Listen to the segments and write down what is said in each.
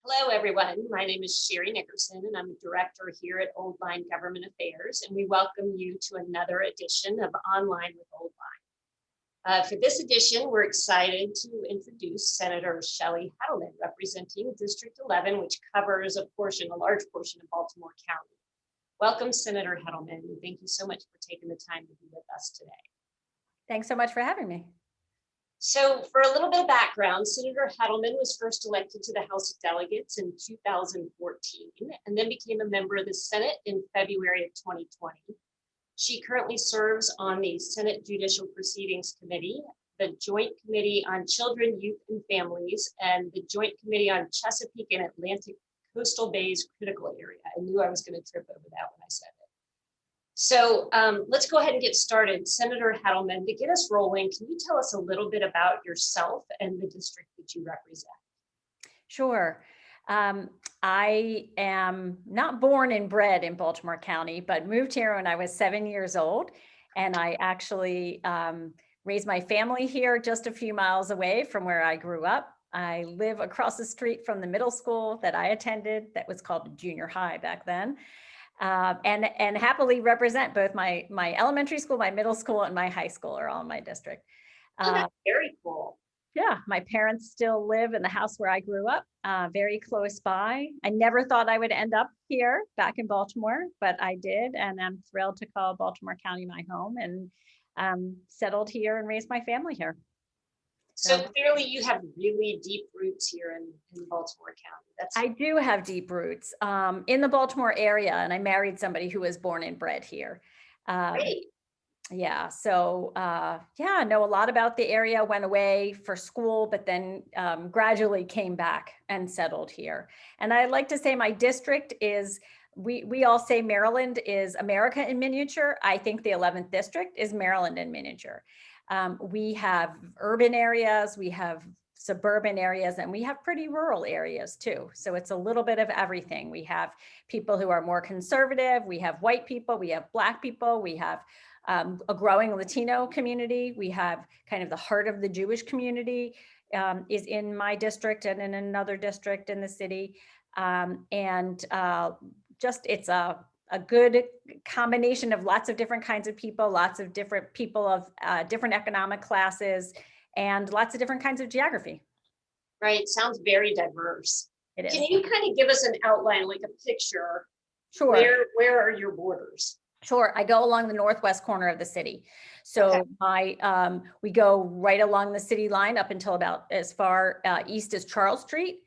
Hello, everyone. My name is Shelly Nickerson, and I'm a director here at Old Line Government Affairs, and we welcome you to another edition of Online with Old Line. For this edition, we're excited to introduce Senator Shelly Hettleman, representing District 11, which covers a large portion of Baltimore County. Welcome, Senator Hettleman, and thank you so much for taking the time to be with us today. Thanks so much for having me. So for a little bit of background, Senator Hettleman was first elected to the House of Delegates in 2014 and then became a member of the Senate in February of 2020. She currently serves on the Senate Judicial Proceedings Committee, the Joint Committee on Children, Youth, and Families, and the Joint Committee on Chesapeake and Atlantic Coastal Bays Critical Area. I knew I was going to trip over that when I said it. So let's go ahead and get started. Senator Hettleman, to get us rolling, can you tell us a little bit about yourself and the district that you represent? Sure. I am not born and bred in Baltimore County, but moved here when I was 7 years old. And I actually raised my family here just a few miles away from where I grew up. I live across the street from the middle school that I attended that was called junior high back then. And happily represent both my elementary school, my middle school, and my high school are all in my district. Oh, that's very cool. Yeah, my parents still live in the house where I grew up, very close by. I never thought I would end up here back in Baltimore, but I did, and I'm thrilled to call Baltimore County my home and settled here and raised my family here. So clearly you have really deep roots here in Baltimore County. I do have deep roots in the Baltimore area, and I married somebody who was born and bred here. Great. Yeah, so yeah, I know a lot about the area, went away for school, but then gradually came back and settled here. And I like to say my district is, we all say Maryland is America in miniature. I think the 11th district is Maryland in miniature. We have urban areas, we have suburban areas, and we have pretty rural areas too. So it's a little bit of everything. We have people who are more conservative, we have white people, we have Black people, we have a growing Latino community. We have kind of the heart of the Jewish community is in my district and in another district in the city. Just it's a good combination of lots of different kinds of people, lots of different people of different economic classes, and lots of different kinds of geography. Right, sounds very diverse. It is. Can you kind of give us an outline, like a picture? Sure. Where are your borders? Sure, I go along the northwest corner of the city. So okay. We go right along the city line up until about as far east as Charles Street.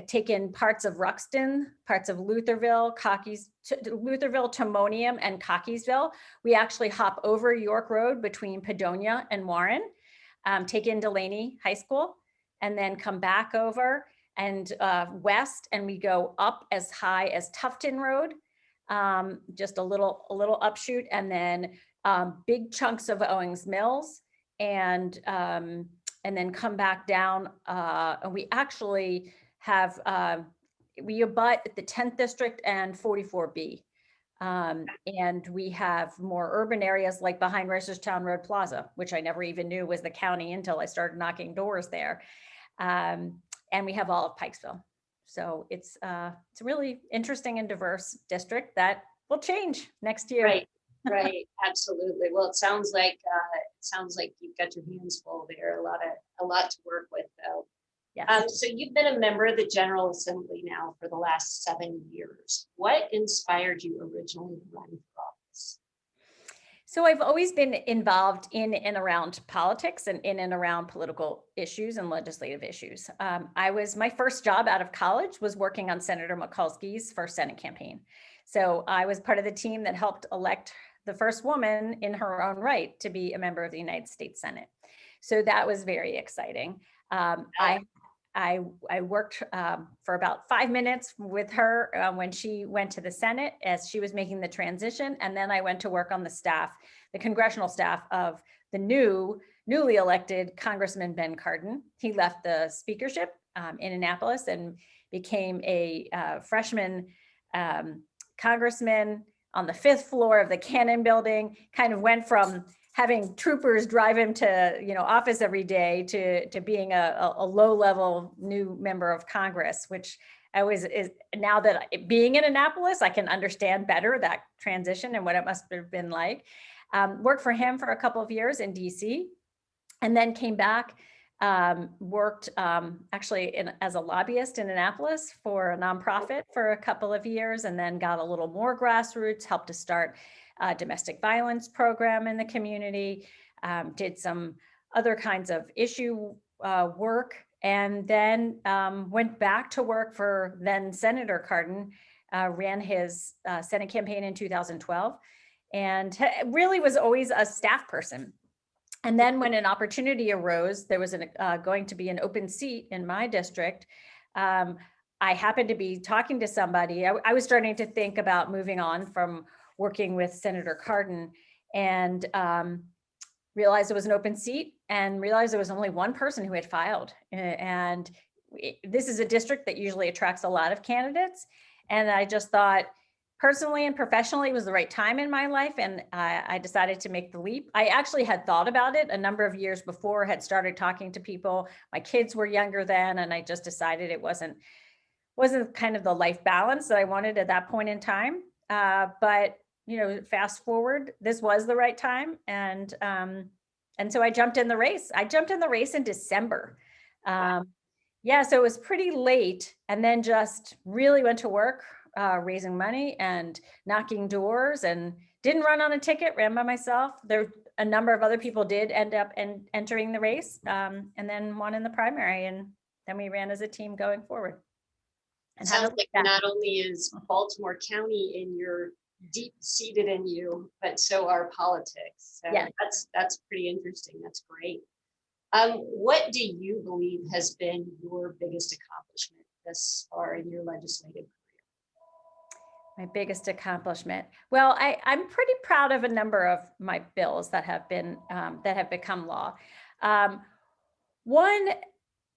Take in parts of Ruxton, parts of Lutherville, Timonium, and Cockeysville. We actually hop over York Road between Padonia and Warren, take in Delaney High School, and then come back over and west, and we go up as high as Tufton Road. Just a little upshoot, and then big chunks of Owings Mills, and then come back down. And we actually have we abut the 10th district and 44B, and we have more urban areas like behind Reisterstown Road Plaza, which I never even knew was the county until I started knocking doors there, and we have all of Pikesville. So it's a really interesting and diverse district that will change next year. Right, absolutely. Well, it sounds like you've got your hands full there. A lot to work with, though. Yes. So you've been a member of the General Assembly now for the last 7 years. What inspired you originally to run for office? So I've always been involved in and around politics and in and around political issues and legislative issues. My first job out of college was working on Senator Mikulski's first Senate campaign. So I was part of the team that helped elect the first woman in her own right to be a member of the United States Senate. So that was very exciting. I worked for about 5 minutes with her when she went to the Senate as she was making the transition. And then I went to work on the staff, the congressional staff of the newly elected Congressman Ben Cardin. He left the speakership in Annapolis and became a freshman congressman on the 5th floor of the Cannon Building, kind of went from having troopers drive him to, office every day to being a low-level new member of Congress, which is now that being in Annapolis, I can understand better that transition and what it must have been like. Worked for him for a couple of years in DC, and then came back, worked actually as a lobbyist in Annapolis for a nonprofit for a couple of years, and then got a little more grassroots, helped to start a domestic violence program in the community, did some other kinds of issue work, and then went back to work for then Senator Cardin, ran his Senate campaign in 2012, and really was always a staff person. And then when an opportunity arose, there was going to be an open seat in my district. I happened to be talking to somebody. I was starting to think about moving on from working with Senator Cardin, and realized it was an open seat, and realized there was only one person who had filed. And this is a district that usually attracts a lot of candidates. And I just thought, personally and professionally, it was the right time in my life, and I decided to make the leap. I actually had thought about it a number of years before, had started talking to people. My kids were younger then, and I just decided it wasn't kind of the life balance that I wanted at that point in time. But fast forward, this was the right time, and so I jumped in the race. I jumped in the race in December. Yeah, so it was pretty late, and then just really went to work, raising money and knocking doors, and didn't run on a ticket, ran by myself. There, a number of other people did end up entering the race, and then won in the primary, and then we ran as a team going forward. And sounds like not only is Baltimore County deep seated in you, but so are politics. So yeah, that's pretty interesting. That's great. What do you believe has been your biggest accomplishment thus far in your legislative career? My biggest accomplishment. Well, I'm pretty proud of a number of my bills that have become law. One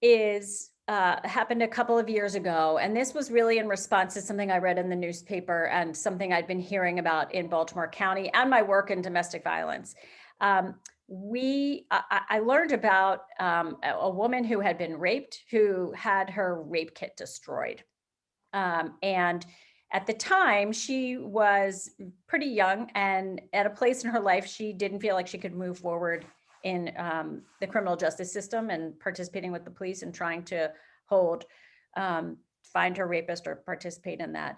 is happened a couple of years ago, and this was really in response to something I read in the newspaper and something I'd been hearing about in Baltimore County and my work in domestic violence. I learned about a woman who had been raped, who had her rape kit destroyed. And at the time, she was pretty young, and at a place in her life, she didn't feel like she could move forward in the criminal justice system and participating with the police and trying to find her rapist or participate in that.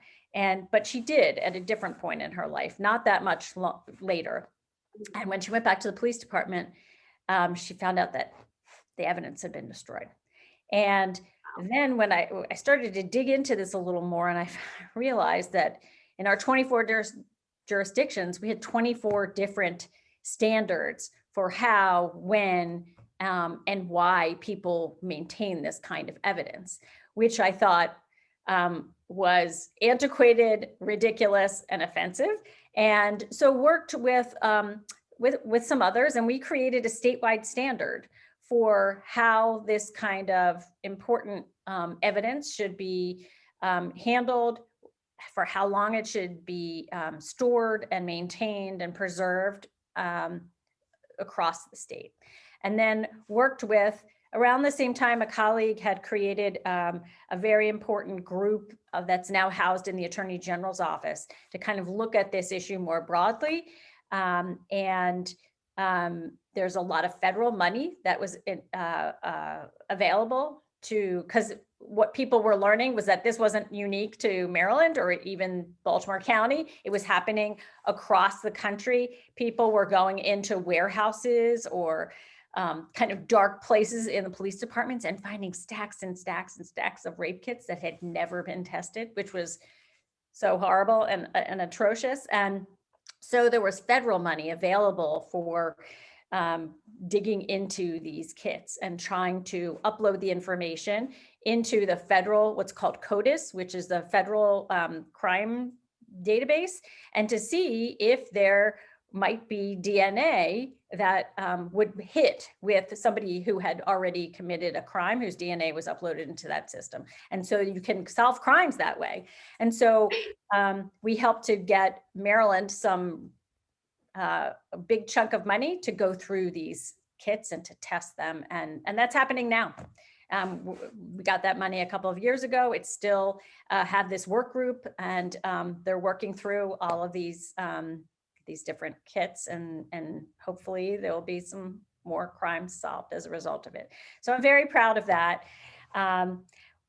But she did at a different point in her life, not that much later. And when she went back to the police department, she found out that the evidence had been destroyed. And then when I started to dig into this a little more, and I realized that in our 24 jurisdictions, we had 24 different standards for how, when, and why people maintain this kind of evidence, which I thought was antiquated, ridiculous, and offensive. And so worked with some others, and we created a statewide standard for how this kind of important evidence should be handled, for how long it should be stored and maintained and preserved across the state. And then worked with, around the same time, a colleague had created a very important group that's now housed in the Attorney General's office to kind of look at this issue more broadly. There's a lot of federal money that was available because what people were learning was that this wasn't unique to Maryland or even Baltimore County. It was happening across the country. People were going into warehouses or kind of dark places in the police departments and finding stacks and stacks and stacks of rape kits that had never been tested, which was so horrible and atrocious. And so there was federal money available for digging into these kits and trying to upload the information into the federal, what's called CODIS, which is the federal crime database, and to see if there might be DNA that would hit with somebody who had already committed a crime, whose DNA was uploaded into that system. And so you can solve crimes that way. And so we helped to get Maryland some a big chunk of money to go through these kits and to test them. And that's happening now. We got that money a couple of years ago. It's still have this work group, and they're working through all of these different kits, and hopefully there will be some more crimes solved as a result of it. So I'm very proud of that. I'm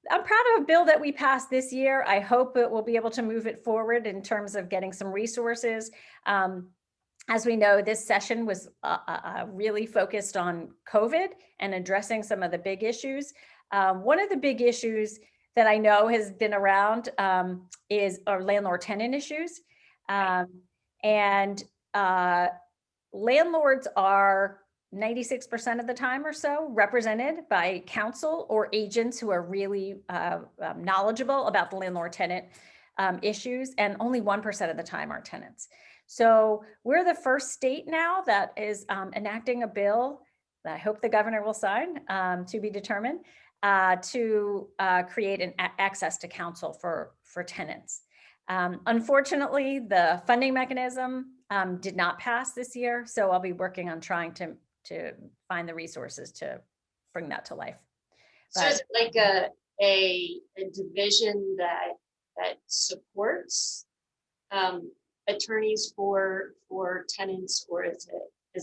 proud of a bill that we passed this year. I hope it will be able to move it forward in terms of getting some resources. As we know, this session was really focused on COVID and addressing some of the big issues. One of the big issues that I know has been around is our landlord-tenant issues. And landlords are 96% of the time or so represented by counsel or agents who are really knowledgeable about the landlord-tenant issues, and only 1% of the time are tenants. So we're the first state now that is enacting a bill that I hope the governor will sign, to be determined, to create an access to counsel for tenants. Unfortunately, the funding mechanism did not pass this year, so I'll be working on trying to find the resources to bring that to life. So is it like a division that supports attorneys for tenants, or is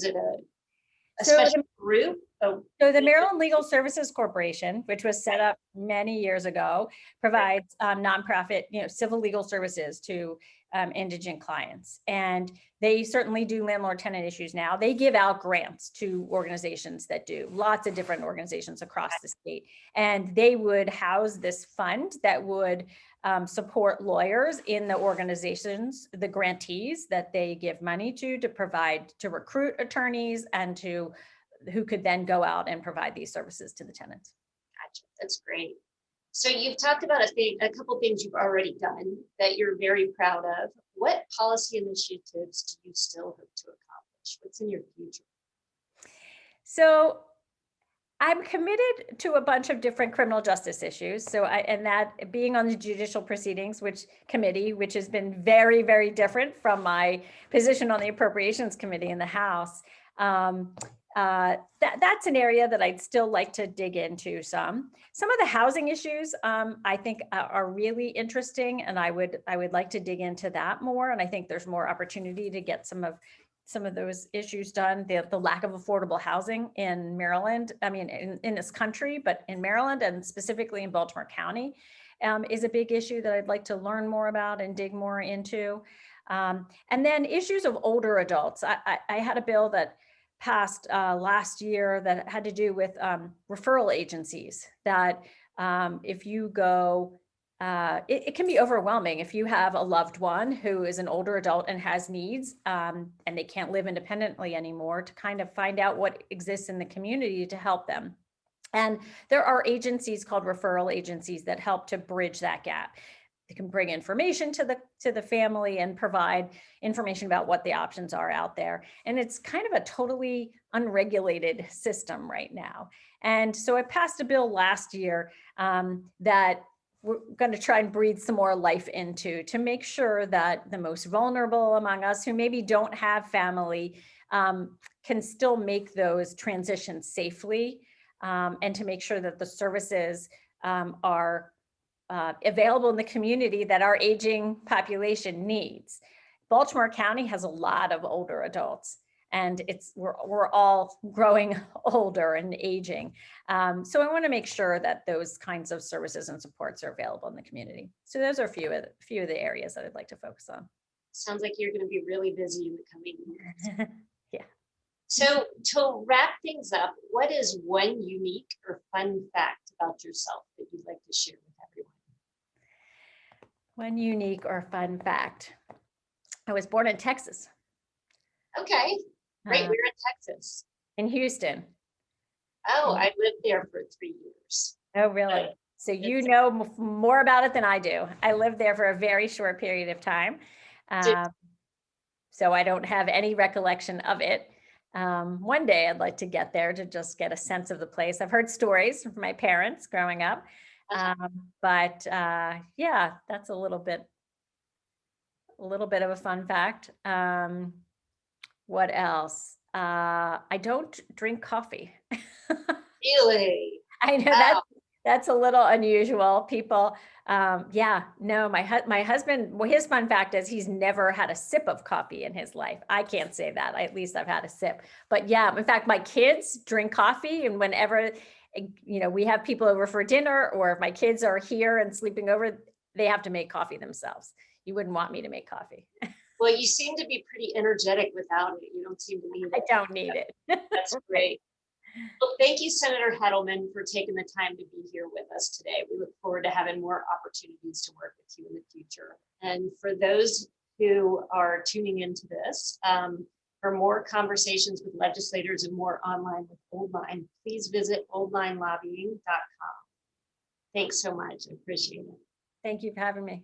it a special group? So the Maryland Legal Services Corporation, which was set up many years ago, provides nonprofit, civil legal services to indigent clients. And they certainly do landlord-tenant issues now. They give out grants to organizations that do, lots of different organizations across the state. And they would house this fund that would support lawyers in the organizations, the grantees that they give money to provide, to recruit attorneys, and who could then go out and provide these services to the tenants. Gotcha. That's great. So you've talked about a couple things you've already done that you're very proud of. What policy initiatives do you still hope to accomplish? What's in your future? So I'm committed to a bunch of different criminal justice issues. So and that being on the judicial proceedings, committee, which has been very, very different from my position on the appropriations committee in the House. That's an area that I'd still like to dig into some. Some of the housing issues I think are really interesting, and I would like to dig into that more. And I think there's more opportunity to get some of those issues done. The lack of affordable housing in Maryland, I mean, in this country, but in Maryland and specifically in Baltimore County is a big issue that I'd like to learn more about and dig more into. And then issues of older adults. I had a bill that passed last year that had to do with referral agencies, that if you go, it can be overwhelming if you have a loved one who is an older adult and has needs and they can't live independently anymore, to kind of find out what exists in the community to help them. And there are agencies called referral agencies that help to bridge that gap. They can bring information to the family and provide information about what the options are out there. And it's kind of a totally unregulated system right now. And so I passed a bill last year that we're going to try and breathe some more life into, to make sure that the most vulnerable among us who maybe don't have family can still make those transitions safely, and to make sure that the services are available in the community that our aging population needs. Baltimore County has a lot of older adults, and we're all growing older and aging. So I want to make sure that those kinds of services and supports are available in the community. So those are a few of the areas that I'd like to focus on. Sounds like you're going to be really busy in the coming years. Yeah. So to wrap things up, what is one unique or fun fact about yourself that you'd like to share with everyone? One unique or fun fact. I was born in Texas. Okay, great. We're in Texas. In Houston. Oh, I lived there for 3 years. Oh, really? So you know more about it than I do. I lived there for a very short period of time. So I don't have any recollection of it. One day I'd like to get there to just get a sense of the place. I've heard stories from my parents growing up. But yeah, that's a little bit of a fun fact. What else? I don't drink coffee. Really? I know Wow. that's a little unusual. People, yeah, no, my husband, well, his fun fact is he's never had a sip of coffee in his life. I can't say that. At least I've had a sip. But yeah, in fact, my kids drink coffee, and whenever we have people over for dinner, or if my kids are here and sleeping over, they have to make coffee themselves. You wouldn't want me to make coffee. Well, you seem to be pretty energetic without it. You don't seem to need I it. don't need it. That's great. Well, thank you, Senator Hettleman, for taking the time to be here with us today. We look forward to having more opportunities to work with you in the future. And for those who are tuning into this, for more conversations with legislators and more online with Oldline, please visit oldlinelobbying.com. Thanks so much. I appreciate it. Thank you for having me.